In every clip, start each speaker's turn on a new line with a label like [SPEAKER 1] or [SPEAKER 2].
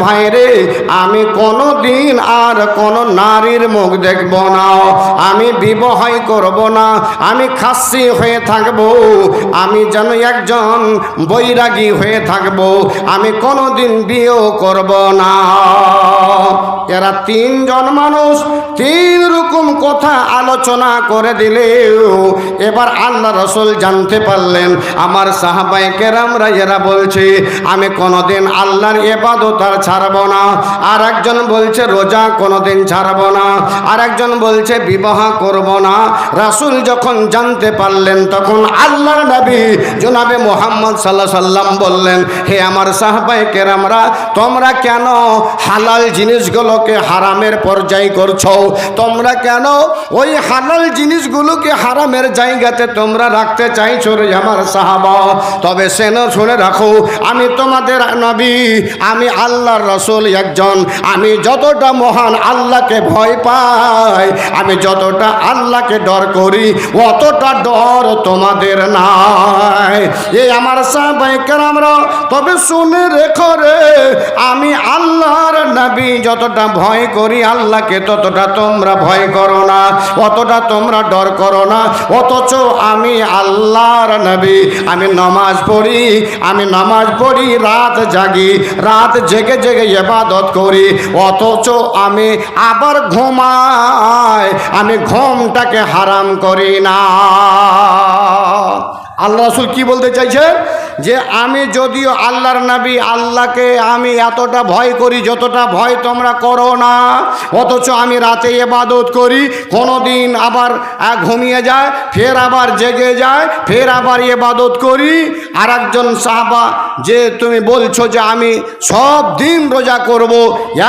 [SPEAKER 1] ভাই রে, আমি কোনোদিন আর কোনো নারীর মুখ দেখব না, আমি বিবাহ করব না, আমি খাসি হয়ে থাকব, আমি যেন একজন বৈরাগী হয়ে থাকব, আমি কোনোদিন বিয়েও করব না। এরা তিনজন মানুষ তিন রকম কথা আলোচনা করে দিলেও এবার আল্লাহ রসুল জানতে পারলেন আমার সাহাবায়ে কেরামরা এরা বলছে আমি কোনোদিন আল্লাহর ইবাদত আর ছাড়ব না, আর একজন বলছে রোজা কোনোদিন ছাড়ব না, আর একজন বলছে বিবাহ করব না। রাসূল যখন জানতে পারলেন তখন আল্লাহর নবী জনাবে মুহাম্মদ সাল্লাল্লাহু আলাইহি সাল্লাম বললেন, হে আমার সাহাবায়ে কেরামরা, তোমরা কেন হালাল জিনিসগুলোকে হারামের পর্যায়ে করছো? তোমরা কেন ওই হালাল জিনিসগুলোকে হারামের জায়গাতে তোমরা রাখতে চাইছো রে আমার সাহাবা? তবে শুনে রাখো, আমি তোমাদের নবী, আমি আল্লাহর রাসূল একজন, আমি যতটা মহান আল্লাহকে ভয় পাই, আমি যতটা আল্লাহকে ডর করি, অতটা ডর তোমাদের নাই। এই আমার সাহাবায়ে কেরামরা, তবে শুনে রেখো রে, আমি আল্লাহর নবী যতটা ভয় করি আল্লাহকে, ততটা তোমরা ভয় করো না, অতটা তোমরা ডর করো না। অথচ আমি আল্লাহর নবী, আমি নামাজ পড়ি, রাত জাগি, রাত জেগে জেগে ইবাদত করি, অথচ আমি আবার ঘুমাই, আমি ঘুমটাকে হারাম করি না। আল্লাহ রাসূল কি বলতে চাইছে? যে আমি যদিও আল্লাহর নবী, আল্লাহকে আমি এতটা ভয় করি যতটা ভয় তোমরা করো না, অথচ আমি রাতে ইবাদত করি, কোনো দিন আবার ঘুমিয়ে যায়, ফের আবার জেগে যায়, ফের আবার ইবাদত করি। আর একজন সাহাবা, যে তুমি বলছো যে আমি সব দিন রোজা করব,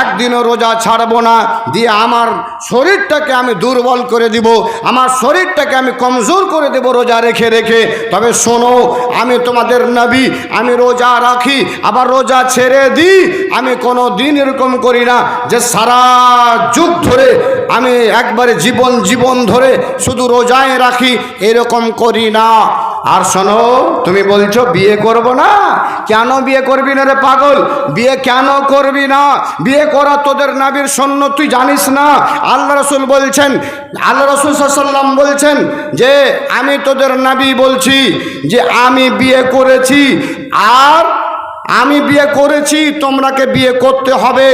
[SPEAKER 1] একদিনও রোজা ছাড়বো না, দিয়ে আমার শরীরটাকে আমি দুর্বল করে দিব, আমার শরীরটাকে আমি কমজোর করে দেব রোজা রেখে রেখে। তবে শোনো, আমি তোমাদের নবী, আমি রোজা রাখি আবার রোজা ছেড়ে দিই, আমি কোনো দিন এরকম করি না যে সারা যুগ ধরে আমি একবারে জীবন ধরে শুধু রোজায় রাখি, এরকম করি না। আর শোনো, তুমি বলছো বিয়ে করব না, কেন বিয়ে করবি না রে পাগল? বিয়ে কেন করবি না? বিয়ে করা তোদের নবীর সুন্নাত, তুই জানিস না? আল্লাহ রাসূল বলছেন, আল্লাহ রাসূল সাল্লাল্লাহু আলাইহি ওয়াসাল্লাম বলছেন যে আমি তোদের নবী বলছি যে আমি বিয়ে করেছি, আর আমি বিয়ে করেছি, তোমরাকে বিয়ে করতে হবে।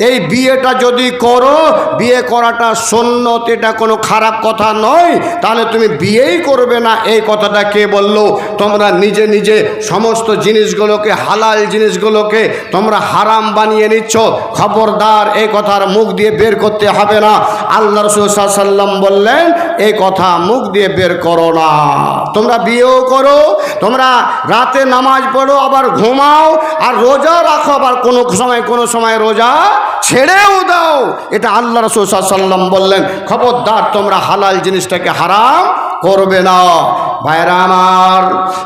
[SPEAKER 1] এই বিয়েটা যদি করো, বিয়ে করাটা সুন্নাত, এটা কোনো খারাপ কথা নয়, তাহলে তুমি বিয়েই করবে না, এই কথাটা কে বললো? তোমরা নিজে নিজে সমস্ত জিনিসগুলোকে, হালাল জিনিসগুলোকে তোমরা হারাম বানিয়ে নিচ্ছ। খবরদার, এই কথার মুখ দিয়ে বের করতে হবে না। আল্লাহ রাসূল সাল্লাল্লাহু আলাইহি ওয়াসাল্লাম বললেন এই কথা মুখ দিয়ে বের করো না। তোমরা বিয়েও করো, তোমরা রাতে নামাজ পড়ো, আবার ঘুমাও, আর রোজা রাখো, আবার কোনো সময় রোজা ছেড়েও দাও। এটা আল্লাহ রাসূল সাল্লাল্লাহু আলাইহি ওয়াসাল্লাম বললেন। খবরদার, তোমরা হালাল জিনিসটাকে হারাম করবে না। ভাইরা আমার,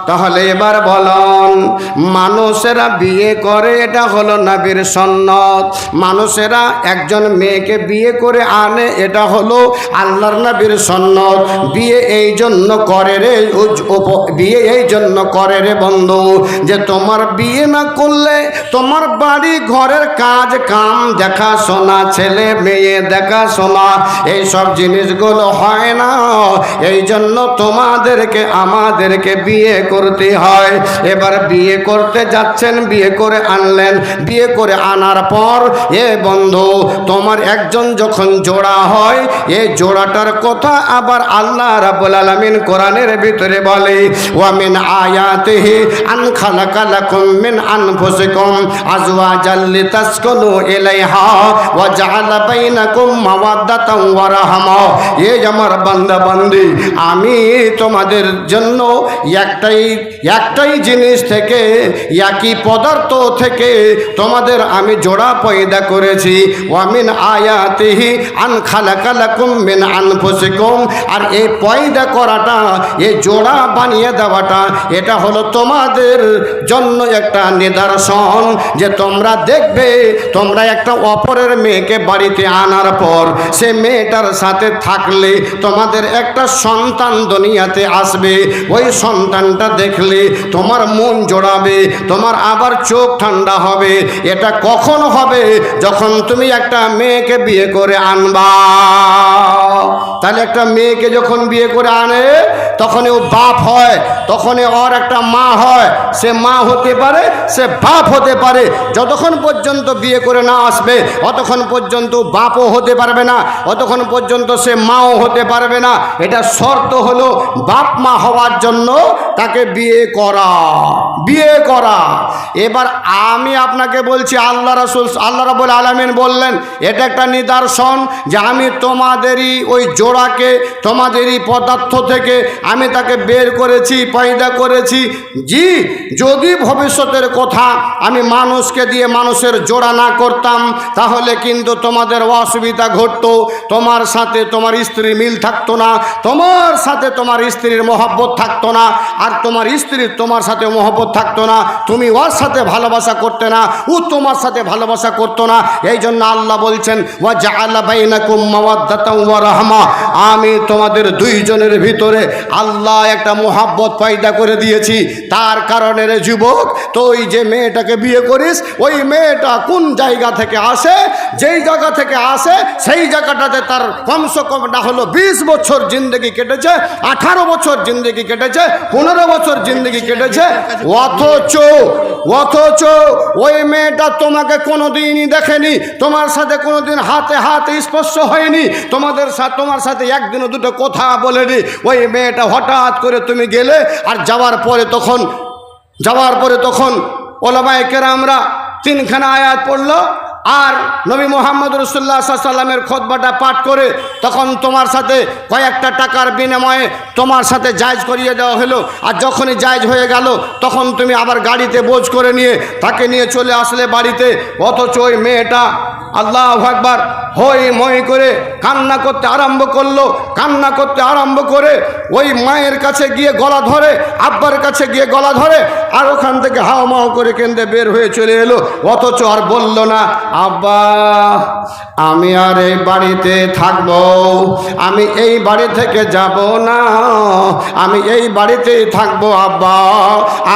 [SPEAKER 1] তাহলে এবার বলুন, মানুষেরা বিয়ে করে, এটা হলো নবীর সুন্নাত। মানুষেরা একজন মেয়েকে বিয়ে করে আনে, এটা হলো আল্লাহর নবীর সুন্নাত। বিয়ে এই জন্য করে রে, বিয়ে এই জন্য করে রে বন্ধু, যে তোমার বিয়ে না করলে তোমার বাড়ি ঘরের কাজ কাম দেখাশোনা, ছেলে মেয়ে দেখাশোনা, এইসব জিনিসগুলো হয় না। এই জন্য তোমাদেরকে আমাদেরকে বিয়ে করতে হয়। এবার বিয়ে করতে যাচ্ছেন, বিয়ে করে আনলেন, বিয়ে করে আনার পর এ বন্ধু, তোমার একজন যখন জোড়া হয়, এই জোড়াটার কথা আবার আল্লাহ রাব্বুল আলামিন কোরআনের ভিতরে বলে, ওয়া মিন আয়াতিহি আন খালাকা লাকুম মিন আনফুসিকুম আজওয়াজাল লিতাসকুনু ইলাইহা ওয়া জাআলা বাইনাকুম মাওয়াদ্দাতান ওয়া রাহমা। এই আমার বান্দা বান্দি, আমি তোমাদের জন্য একটাই জিনিস থেকে, একই পদার্থ থেকে তোমাদের আমি জোড়া পয়দা করেছি। ওয়া মিন আয়াতিহি আন খালাকা লাকুম মিন আনফুসিকুম, আর এই পয়দা করাটা, এই জোড়া বানিয়ে দেওয়াটা, এটা হলো তোমাদের জন্য একটা নিদর্শন, যে তোমরা দেখবে, তোমরা একটা অপরের মেয়েকে বাড়িতে আনার পর সে মেয়েটার সাথে থাকলে তোমাদের একটা সন্তান দুনিয়াতে আসবে। আসবে, ওই সন্তানটা দেখলে তোমার মন জোড়াবে, তোমার আবার চোখ ঠান্ডা হবে। এটা কখন হবে? যখন তুমি একটা মেয়েকে বিয়ে করে আনবা। তাহলে একটা মেয়েকে যখন বিয়ে করে আনে তখন ও বাপ হয়, তখন ওর একটা মা হয়। সে মা হতে পারে, সে বাপ হতে পারে। যতক্ষণ পর্যন্ত বিয়ে করে না আসবে অতক্ষণ পর্যন্ত বাপও হতে পারবে না, অতক্ষণ পর্যন্ত সে মাও হতে পারবে না। এটা শর্ত হলো বাপ মা হওয়ার জন্য তাকে বিয়ে করা, বিয়ে করা। এবার আমি আপনাকে বলছি, আল্লাহ রাসূল আল্লাহ রাব্বুল আলামিন বললেন এটা একটা নিদর্শন যে আমি তোমাদেরই ওই জোড়াকে, তোমাদেরই পদার্থ থেকে আমি তাকে বের করেছি, পয়দা করেছি। জি, যদি ভবিষ্যতের কথা আমি মানুষকে দিয়ে মানুষের জোড়া না করতাম তাহলে কিন্তু তোমাদের অসুবিধা ঘটতো। তোমার সাথে তোমার স্ত্রীর মিল থাকতো না, তোমার সাথে তোমার স্ত্রীর মহব্বত থাকতো না, আর তোমার স্ত্রীর তোমার সাথে মহব্বত থাকতো না। তুমি ওর সাথে ভালোবাসা করতে না, ও তোমার সাথে ভালোবাসা করতো না। এই জন্য আল্লাহ বলছেন ওয়া জাআলা বাইনাকুম মাওয়াদ্দাতাও ওয়া রাহমা, আমি তোমাদের দুইজনের ভিতরে আল্লাহ একটা মহব্বত পয়দা করে দিয়েছি। তার কারণে রে যুবক, তো ওই যে মেয়েটাকে বিয়ে করিস, ওই মেয়েটা কোন জায়গা থেকে আসে, যেই জায়গা থেকে আসে সেই জায়গাটাতে তার কমসে কম না হলো 20 বছর জিন্দগি কেটেছে, 18 বছর জিন্দগি কেটেছে, 15 বছর জিন্দগি কেটেছে। অথচ ওই মেয়েটা তোমাকে কোনোদিনই দেখেনি, তোমার সাথে কোনোদিন হাতে হাতে স্পর্শ হয়নি, তোমার সাথে একদিনও দুটো কথা বলেনি। ওই মেয়েটা হঠাৎ করে তুমি গেলে, আর যাওয়ার পরে তখন ওলামায়ে কেরামরা 3খানা আয়াত পড়লো, আর নবী মুহাম্মদ রাসূলুল্লাহ সাল্লাল্লাহু আলাইহি ওয়াসাল্লামের খুতবাটা পাঠ করে তখন তোমার সাথে কয়েকটা টাকার বিনিময়ে তোমার সাথে জায়েজ করিয়ে দেওয়া হলো। আর যখনই জায়েজ হয়ে গেল তখন তুমি আবার গাড়িতে বোঝ করে নিয়ে তাকে নিয়ে চলে আসলে বাড়িতে। অথচ ওই মেয়েটা আল্লাহু আকবার হই মই করে কান্না করতে আরম্ভ করলো। কান্না করতে আরম্ভ করে ওই মায়ের কাছে গিয়ে গলা ধরে, আব্বার কাছে গিয়ে গলা ধরে, আর ওখান থেকে হাও মাও করে কেঁদে বের হয়ে চলে এলো। অথচ আর বলল না আব্বা আমি আর এই বাড়িতে থাকবো, আমি এই বাড়ি থেকে যাব না, আমি এই বাড়িতেই থাকবো আব্বা,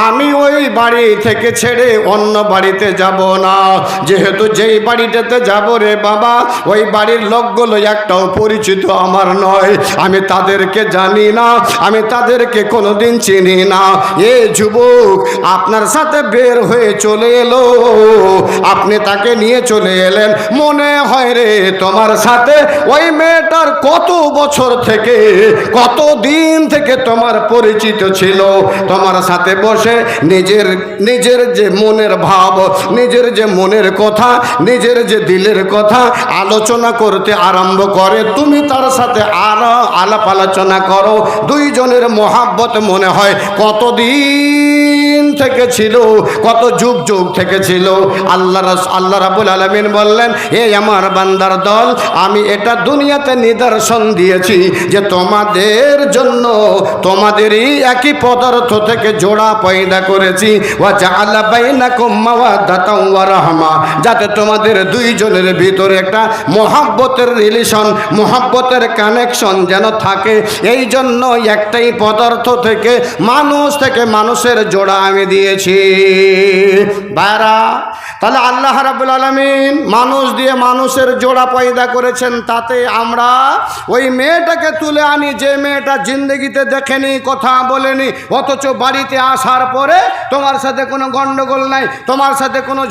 [SPEAKER 1] আমি ওই বাড়ি থেকে ছেড়ে অন্য বাড়িতে যাব না। যেহেতু যেই বাড়িটাতে যাব রে বাবা, ওই বাড়ির লোকগুলো একটাও পরিচিত আমার নয়, আমি তাদেরকে জানি না, আমি তাদেরকে কোনোদিন চিনি না। এ যুবক আপনার সাথে বের হয়ে চলে এলো, আপনি তাকে নিয়ে চলে এলেন, মনে হয় রে তোমার সাথে ওই মেয়েটার কত বছর থেকে, কত দিন থেকে তোমার পরিচিত ছিল। তোমার সাথে বসে নিজের যে মনের ভাব, নিজের যে মনের কথা, নিজের যে দিলের কথা আলোচনা করতে আরম্ভ করে। তুমি তার সাথে আরো আলাপ আলোচনা করো, দুইজনের মহাব্বত মনে হয় কতদিন থেকে ছিল, কত যুগ যুগ থেকে ছিল। আল্লাহ রাব্বুল আলামিন বললেন এই আমার বান্দার দল, আমি এটা দুনিয়াতে নিদর্শন দিয়েছি যে তোমাদের জন্য তোমাদেরই একই পদার্থ থেকে জোড়া পয়দা করেছি। ওয়া জাআলা বাইনাকুম মাওয়াদ্দাতাও ওয়া রাহমা, যাতে তোমাদের দুইজনের ভিতরে একটা মহব্বতের রিলেশন, মহব্বতের কানেকশন যেন থাকে। এই জন্য একটাই পদার্থ থেকে মানুষের জোড়া আমি দিয়েছি। বাইরা, তাহলে আল্লাহ রাব্বুল আলামিন মানুষ দিয়ে মানুষের জোড়া পয়দা করেছেন, তাতে আমরা ওই মেয়েটাকে তুলে আনি যে মেয়েটা জিন্দগিতে দেখেনি, কথা বলেনি, অথচ বাড়িতে আসার পরে তোমার সাথে কোনো গন্ডগোল নাই, তোমার সাথে কোনো